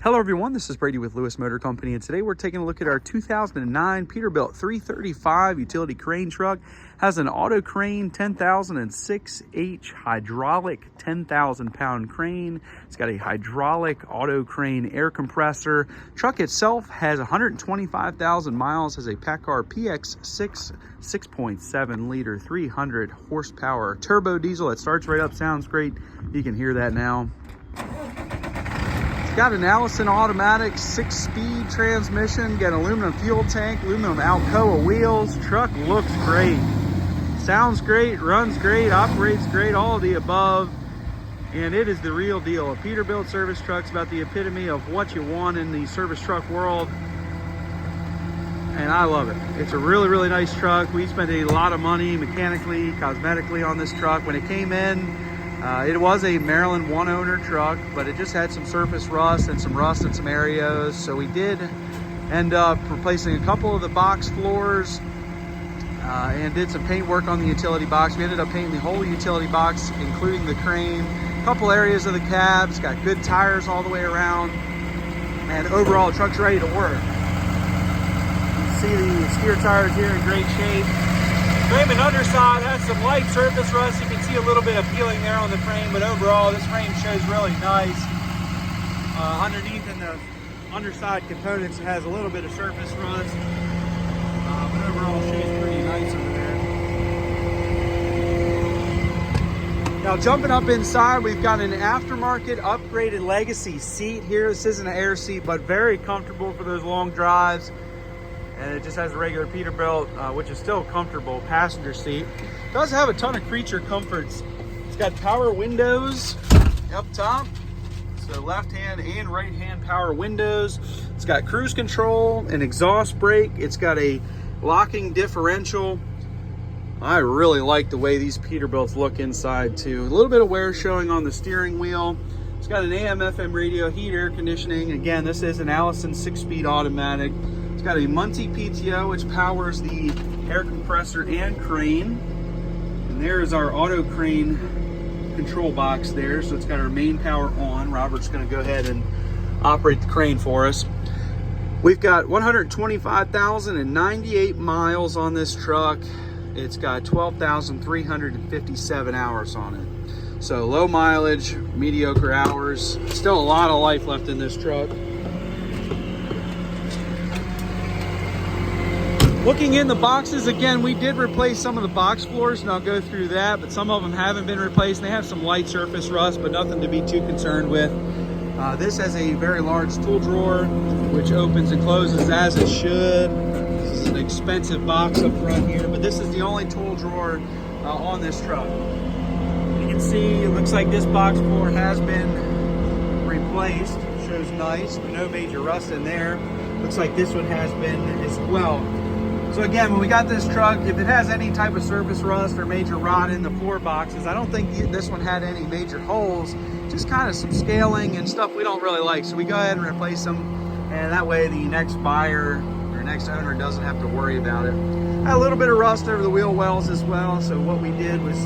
Hello everyone, this is Brady with Lewis Motor Company, and today we're taking a look at our 2009 Peterbilt 335 utility crane truck. Has an Autocrane 10,006H hydraulic 10,000 pound crane. It's got a hydraulic Autocrane air compressor. Truck itself has 125,000 miles, has a Paccar PX6 6.7 liter 300 horsepower turbo diesel. It starts right up, sounds great. You can hear that now. Got an Allison automatic 6-speed transmission, got an aluminum fuel tank, aluminum Alcoa wheels. Truck looks great, sounds great, runs great, operates great, all of the above. And it is the real deal. A Peterbilt service truck's about the epitome of what you want in the service truck world. And I love it. It's a really nice truck. We spent a lot of money mechanically, cosmetically on this truck. When it came in, it was a Maryland one owner truck, but it just had some surface rust and some areas. So we did end up replacing a couple of the box floors and did some paint work on the utility box. We ended up painting the whole utility box, including the crane, a couple areas of the cab. It's got good tires all the way around, and overall the truck's ready to work. You can see the steer tires here in great shape. Frame and underside has some light surface rust. You can see a little bit of peeling there on the frame, but overall this frame shows really nice. Underneath in the underside components, it has a little bit of surface rust, but overall shows pretty nice over there. Now jumping up inside, we've got an aftermarket upgraded legacy seat here. This isn't an air seat, but very comfortable for those long drives. And it just has a regular Peterbilt, which is still comfortable passenger seat. It does have a ton of creature comforts. It's got power windows up top, so left hand and right hand power windows. It's got cruise control, an exhaust brake. It's got a locking differential. I really like the way these Peterbilts look inside too. A little bit of wear showing on the steering wheel. It's got an AM/FM radio, heat, air conditioning. Again, this is an Allison 6-speed automatic. It's got a Muncie PTO, which powers the air compressor and crane. And there's our Autocrane control box there. So it's got our main power on. Robert's gonna go ahead and operate the crane for us. We've got 125,098 miles on this truck. It's got 12,357 hours on it. So low mileage, mediocre hours. Still a lot of life left in this truck. Looking in the boxes, again, we did replace some of the box floors, and I'll go through that, but some of them haven't been replaced. They have some light surface rust, but nothing to be too concerned with. This has a very large tool drawer, which opens and closes as it should. This is an expensive box up front here, but this is the only tool drawer on this truck. You can see, it looks like this box floor has been replaced. Shows nice, but no major rust in there. Looks like this one has been as well. So again, when we got this truck, if it has any type of surface rust or major rot in the floor boxes, I don't think this one had any major holes, just kind of some scaling and stuff we don't really like. So we go ahead and replace them, and that way the next buyer or next owner doesn't have to worry about it. Had a little bit of rust over the wheel wells as well, so what we did was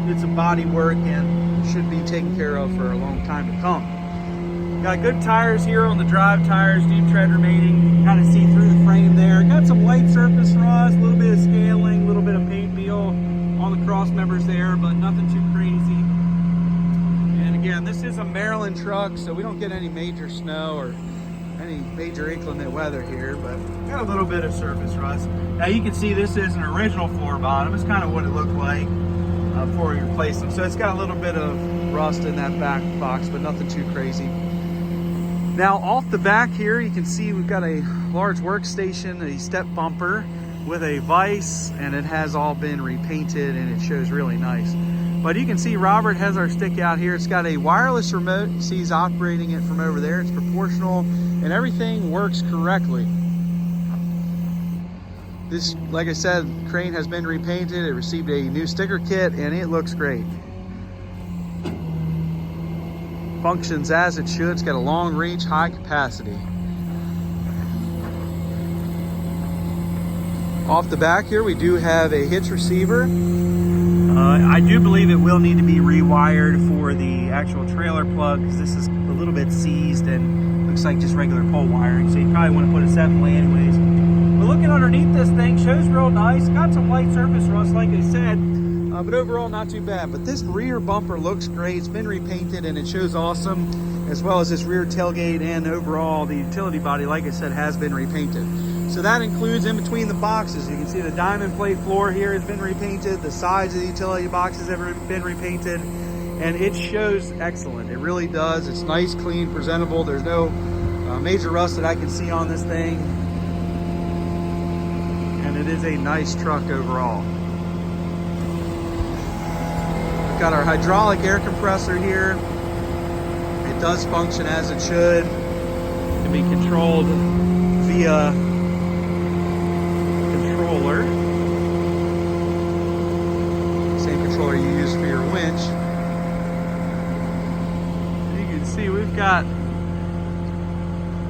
did some body work and should be taken care of for a long time to come. Got good tires here on the drive tires, deep tread remaining. You can kind of see through the frame there. Got some light surface rust, a little bit of scaling, a little bit of paint peel on the cross members there, but nothing too crazy. And again, this is a Maryland truck, so we don't get any major snow or any major inclement weather here, but got a little bit of surface rust. Now you can see this is an original floor bottom. It's kind of what it looked like before we replaced them. So it's got a little bit of rust in that back box, but nothing too crazy. Now off the back here, you can see we've got a large workstation, a step bumper with a vise, and it has all been repainted and it shows really nice. But you can see Robert has our stick out here. It's got a wireless remote. You see he's operating it from over there. It's proportional and everything works correctly. This, like I said, crane has been repainted. It received a new sticker kit and it looks great. Functions as it should. It's got a long reach, high capacity. Off the back here, we do have a hitch receiver. I do believe it will need to be rewired for the actual trailer plug, because this is a little bit seized and looks looks like just regular pole wiring, so you probably want to put a 7-way anyways. But looking underneath this thing, shows real nice. Got some light surface rust, like I said, but overall not too bad. But this rear bumper looks great. It's been repainted and it shows awesome, as well as this rear tailgate, and overall the utility body, like I said, has been repainted. So that includes in between the boxes. You can see the diamond plate floor here has been repainted. The sides of the utility boxes have been repainted, and it shows excellent. It really does. It's nice, clean, presentable. There's no major rust that I can see on this thing, and it is a nice truck overall. We've got our hydraulic air compressor here. It does function as it should. It can be controlled via controller. Same controller you use for your winch. You can see we've got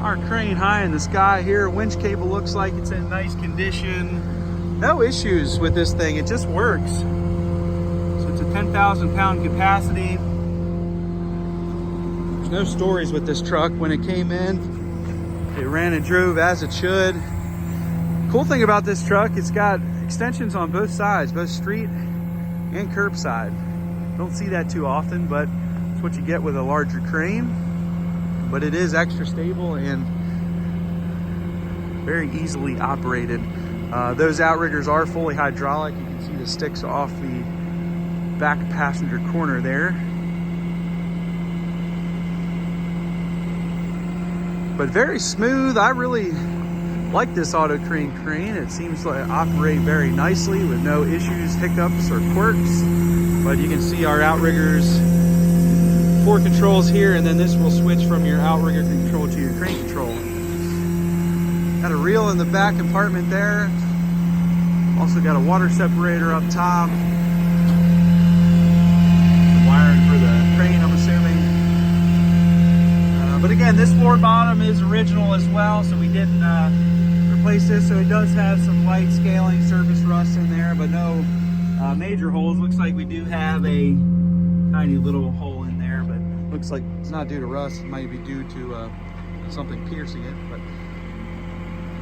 our crane high in the sky here. Winch cable looks like it's in nice condition. No issues with this thing, it just works. So it's a 10,000 pound capacity. There's no stories with this truck. When it came in, it ran and drove as it should. Cool thing about this truck, it's got extensions on both sides, both street and curbside. Don't see that too often, but it's what you get with a larger crane. But it is extra stable and very easily operated. Those outriggers are fully hydraulic. You can see the sticks off the back passenger corner there. But very smooth. I really like this Autocrane crane. It seems to operate very nicely with no issues, hiccups, or quirks. But you can see our outriggers, 4 controls here, and then this will switch from your outrigger control to your crane control. Got a reel in the back compartment there. Also got a water separator up top. Wiring for the crane, I'm assuming. But again, this floor bottom is original as well, so we didn't replace this. So it does have some light scaling surface rust in there, but no major holes. Looks like we do have a tiny little hole in there, but looks like it's not due to rust. It might be due to something piercing it. But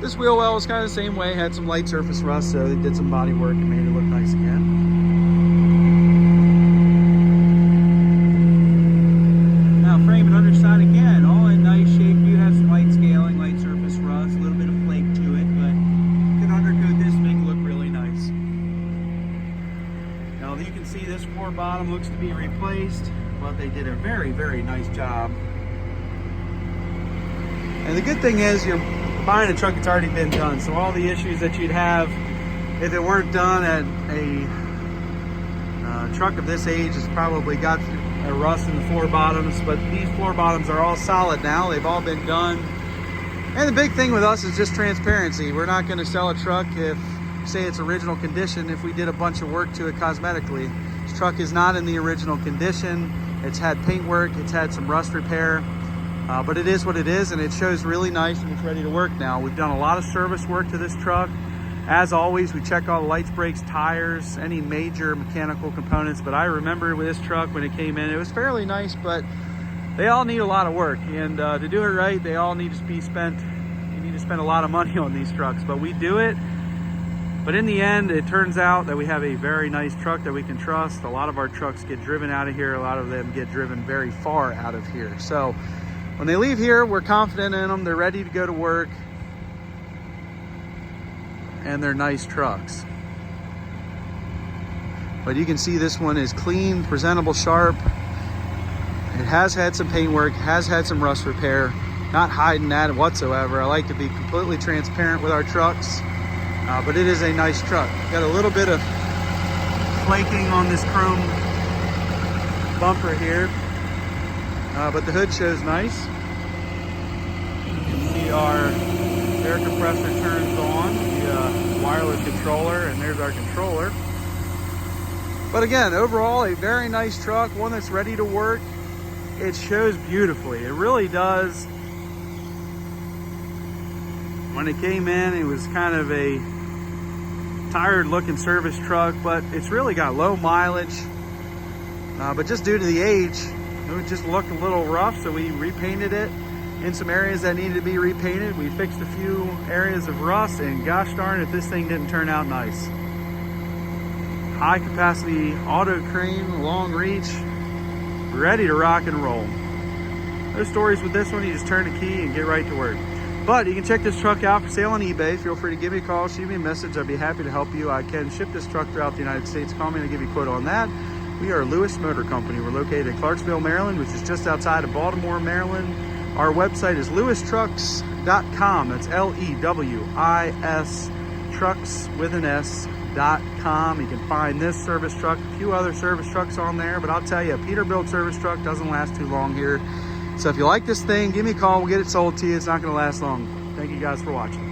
this wheel well was kind of the same way. Had some light surface rust, so they did some body work and made it look nice again. Frame and underside again, all in nice shape. You have some light scaling, light surface rust, a little bit of flake to it, but you can undercoat this, make it look really nice. Now you can see this floor bottom looks to be replaced, but they did a very, very nice job. And the good thing is you're buying a truck that's already been done, so all the issues that you'd have if it weren't done at a truck of this age has probably got a rust in the floor bottoms, but these floor bottoms are all solid now. They've all been done. And the big thing with us is just transparency. We're not going to sell a truck if, say, it's original condition if we did a bunch of work to it cosmetically. This truck is not in the original condition. It's had paint work, it's had some rust repair, but it is what it is, and it shows really nice and it's ready to work now. We've done a lot of service work to this truck. As always, we check all the lights, brakes, tires, any major mechanical components. But I remember with this truck when it came in, it was fairly nice, but they all need a lot of work. And to do it right, they all need to be spent. You need to spend a lot of money on these trucks, but we do it. But in the end, it turns out that we have a very nice truck that we can trust. A lot of our trucks get driven out of here. A lot of them get driven very far out of here. So when they leave here, we're confident in them. They're ready to go to work. And they're nice trucks. But you can see this one is clean, presentable, sharp. It has had some paint work, has had some rust repair. Not hiding that whatsoever. I like to be completely transparent with our trucks, but it is a nice truck. Got a little bit of flaking on this chrome bumper here, but the hood shows nice. You can see our air compressor turns on, the wireless controller, and there's our controller. But again, overall, a very nice truck, one that's ready to work. It shows beautifully, it really does. When it came in, it was kind of a tired looking service truck, but it's really got low mileage. But just due to the age, it just looked a little rough, so we repainted it. in some areas that needed to be repainted. We fixed a few areas of rust, and gosh darn if this thing didn't turn out nice. High capacity Autocrane, long reach, ready to rock and roll. No stories with this one. You just turn the key and get right to work. But you can check this truck out for sale on eBay. Feel free to give me a call, shoot me a message. I'd be happy to help you. I can ship this truck throughout the United States. Call me and I'll give you a quote on that. We are Lewis Motor Company. We're located in Clarksville, Maryland, which is just outside of Baltimore, Maryland. Our website is lewistrucks.com. That's L-E-W-I-S, trucks with an S.com. You can find this service truck, a few other service trucks on there, but I'll tell you, a Peterbilt service truck doesn't last too long here. So if you like this thing, give me a call. We'll get it sold to you. It's not going to last long. Thank you guys for watching.